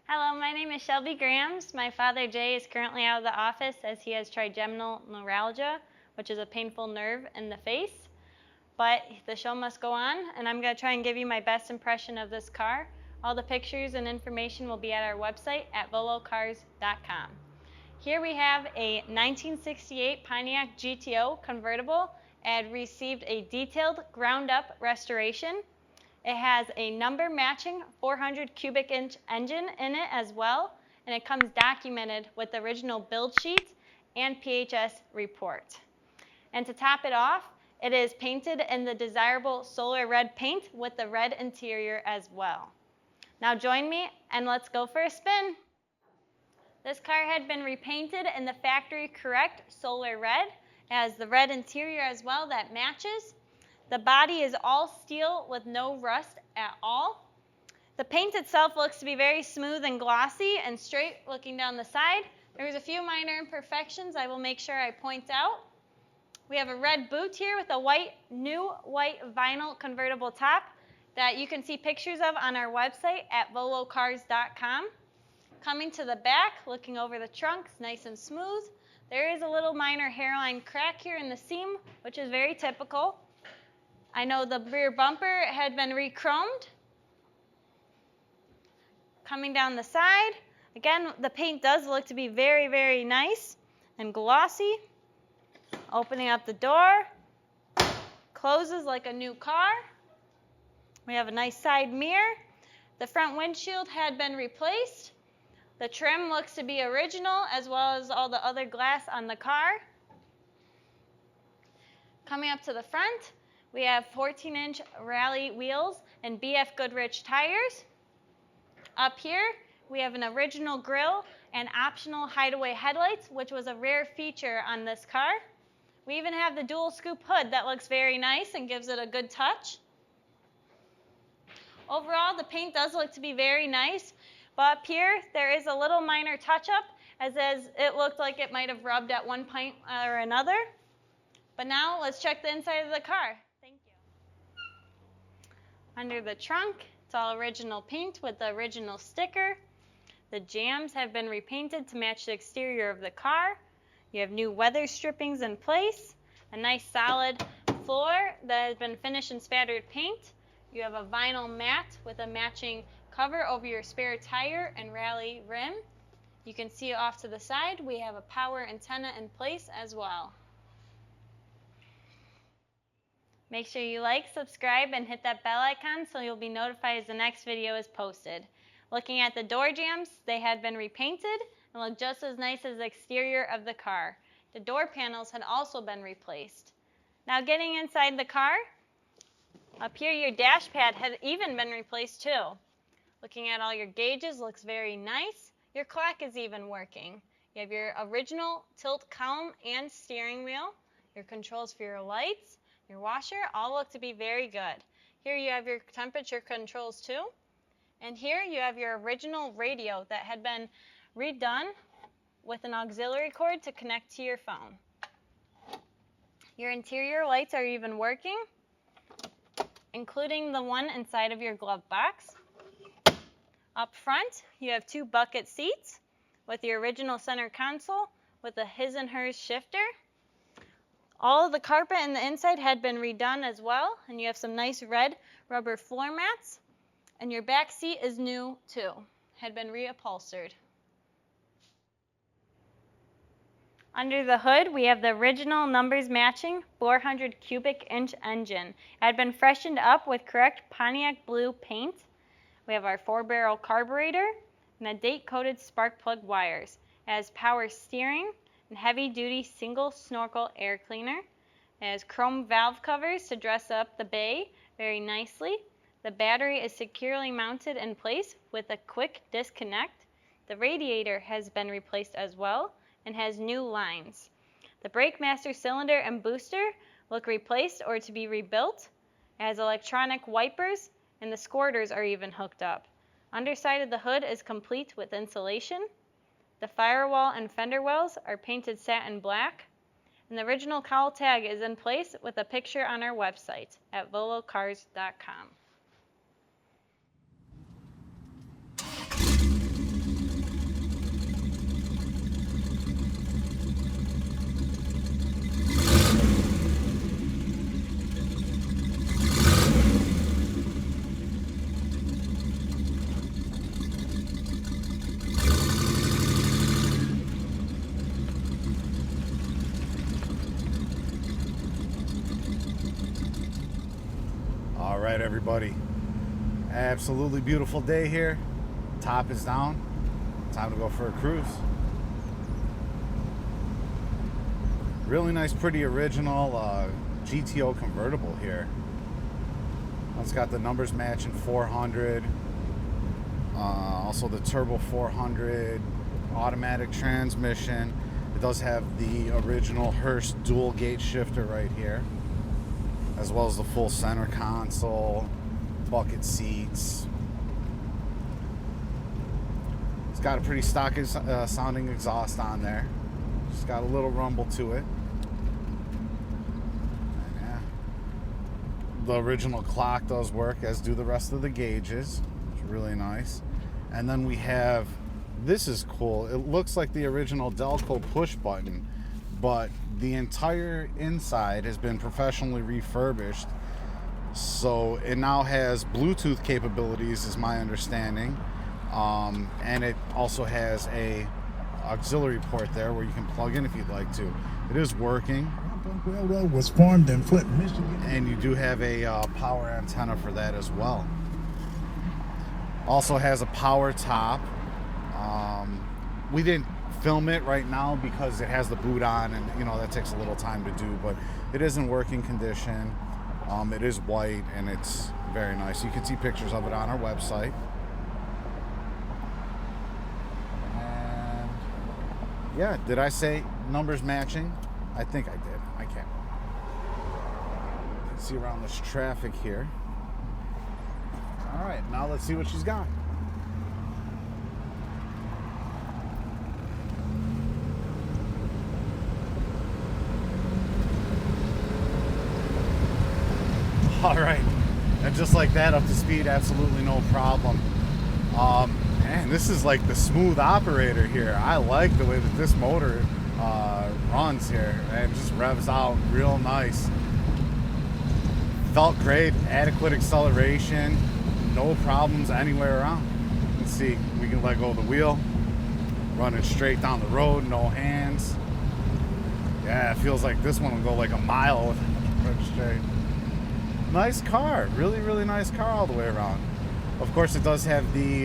Hello, my name is Shelby Grams. My father, Jay, is currently out of the office as he has trigeminal neuralgia, which is a painful nerve in the face. But the show must go on, and I'm going to try and give you my best impression of this car. All the pictures and information will be at our website at volocars.com. Here we have a 1968 Pontiac GTO convertible. It had received a detailed ground-up restoration. It has a number matching 400 cubic inch engine in it as well, and it comes documented with the original build sheet and PHS report. And to top it off, it is painted in the desirable solar red paint with the red interior as well. Now join me and let's go for a spin. This car had been repainted in the factory correct solar red. It has the red interior as well that matches. The body is all steel with no rust at all. The paint itself looks to be very smooth and glossy and straight looking down the side. There's a few minor imperfections I will make sure I point out. We have a red boot here with a new white vinyl convertible top that you can see pictures of on our website at volocars.com. Coming to the back, looking over the trunk, it's nice and smooth. There is a little minor hairline crack here in the seam, which is very typical. I know the rear bumper had been rechromed. Coming down the side, again, the paint does look to be very, very nice and glossy. Opening up the door, closes like a new car. We have a nice side mirror. The front windshield had been replaced. The trim looks to be original as well as all the other glass on the car. Coming up to the front, we have 14-inch rally wheels and BFGoodrich tires. Up here, we have an original grille and optional hideaway headlights, which was a rare feature on this car. We even have the dual scoop hood that looks very nice and gives it a good touch. Overall, the paint does look to be very nice, but up here, there is a little minor touch-up as it looked like it might have rubbed at one point or another. But now, let's check the inside of the car. Thank you. Under the trunk, it's all original paint with the original sticker. The jambs have been repainted to match the exterior of the car. You have new weather strippings in place, a nice solid floor that has been finished in spattered paint. You have a vinyl mat with a matching cover over your spare tire and rally rim. You can see off to the side, we have a power antenna in place as well. Make sure you like, subscribe, and hit that bell icon so you'll be notified as the next video is posted. Looking at the door jambs, they had been repainted and look just as nice as the exterior of the car. The door panels had also been replaced. Now getting inside the car, up here your dash pad had even been replaced too. Looking at all your gauges, looks very nice. Your clock is even working. You have your original tilt column and steering wheel, your controls for your lights, your washer, all look to be very good. Here you have your temperature controls too. And here you have your original radio that had been redone with an auxiliary cord to connect to your phone. Your interior lights are even working, including the one inside of your glove box. Up front, you have two bucket seats with your original center console with a his and hers shifter. All of the carpet in the inside had been redone as well, and you have some nice red rubber floor mats. And your back seat is new too, had been reupholstered. Under the hood, we have the original numbers matching 400 cubic inch engine. It had been freshened up with correct Pontiac blue paint. We have our 4-barrel carburetor and a date-coated spark plug wires. It has power steering and heavy-duty single snorkel air cleaner. It has chrome valve covers to dress up the bay very nicely. The battery is securely mounted in place with a quick disconnect. The radiator has been replaced as well and has new lines. The brake master cylinder and booster look replaced or to be rebuilt. It has electronic wipers and the squirters are even hooked up. Underside of the hood is complete with insulation. The firewall and fender wells are painted satin black. And the original cowl tag is in place with a picture on our website at volocars.com. right, everybody. Absolutely beautiful day here. Top is down. Time to go for a cruise. Really nice, pretty original GTO convertible here. It's got the numbers matching 400. Also the turbo 400 automatic transmission. It does have the original Hurst dual gate shifter right here, as well as the full center console, bucket seats. It's got a pretty stock sounding exhaust on there. Just got a little rumble to it. And yeah, the original clock does work, as do the rest of the gauges. It's really nice. And then we have, this is cool. It looks like the original Delco push button, but the entire inside has been professionally refurbished. So it now has Bluetooth capabilities, is my understanding. And it also has a auxiliary port there where you can plug in if you'd like to. It is working. Railroad was formed in Flint, Michigan. And you do have a power antenna for that as well. Also has a power top. We didn't film it right now because it has the boot on, and you know that takes a little time to do, but it is in working condition. It is white and it's very nice. You can see pictures of it on our website. And yeah, did I say numbers matching? I think I did. I can't. You can see around this traffic here. All right, now let's see what she's got. All right, and just like that, up to speed, absolutely no problem. Man, this is like the smooth operator here. I like the way that this motor runs here, and just revs out real nice. Felt great, adequate acceleration, no problems anywhere around. Let's see, we can let go of the wheel, running straight down the road, no hands. Yeah, it feels like this one will go like a mile with it straight. Nice car, really, really nice car all the way around. Of course, it does have the,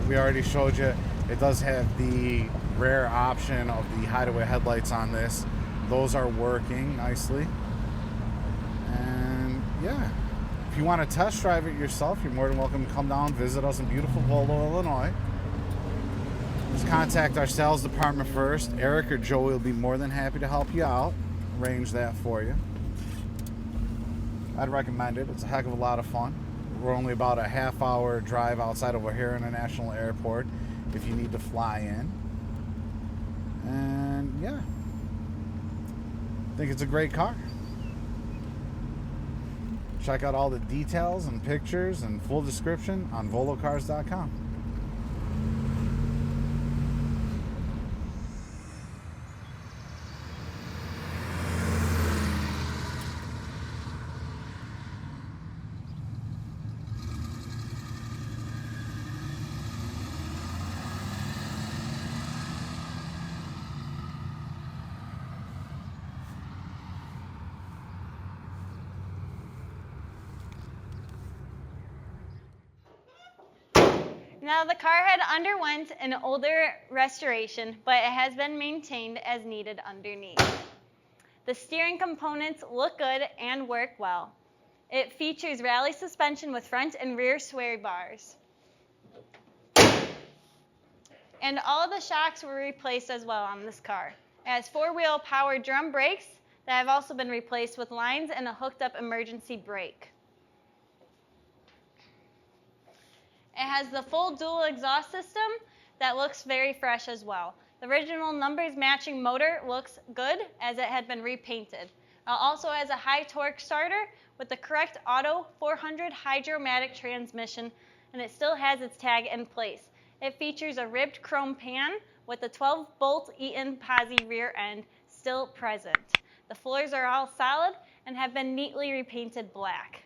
we already showed you, it does have the rare option of the hideaway headlights on this. Those are working nicely. And yeah, if you want to test drive it yourself, you're more than welcome to come down, visit us in beautiful Volo, Illinois. Just contact our sales department first. Eric or Joey will be more than happy to help you out, arrange that for you. I'd recommend it. It's a heck of a lot of fun. We're only about a half-hour drive outside of O'Hare International Airport if you need to fly in. And yeah, I think it's a great car. Check out all the details and pictures and full description on volocars.com. Now, the car had underwent an older restoration, but it has been maintained as needed underneath. The steering components look good and work well. It features rally suspension with front and rear sway bars. And all the shocks were replaced as well on this car. It has four-wheel power drum brakes that have also been replaced with lines and a hooked-up emergency brake. It has the full dual exhaust system that looks very fresh as well. The original numbers matching motor looks good as it had been repainted. It also has a high torque starter with the correct auto 400 hydromatic transmission, and it still has its tag in place. It features a ribbed chrome pan with a 12-bolt Eaton posi rear end still present. The floors are all solid and have been neatly repainted black.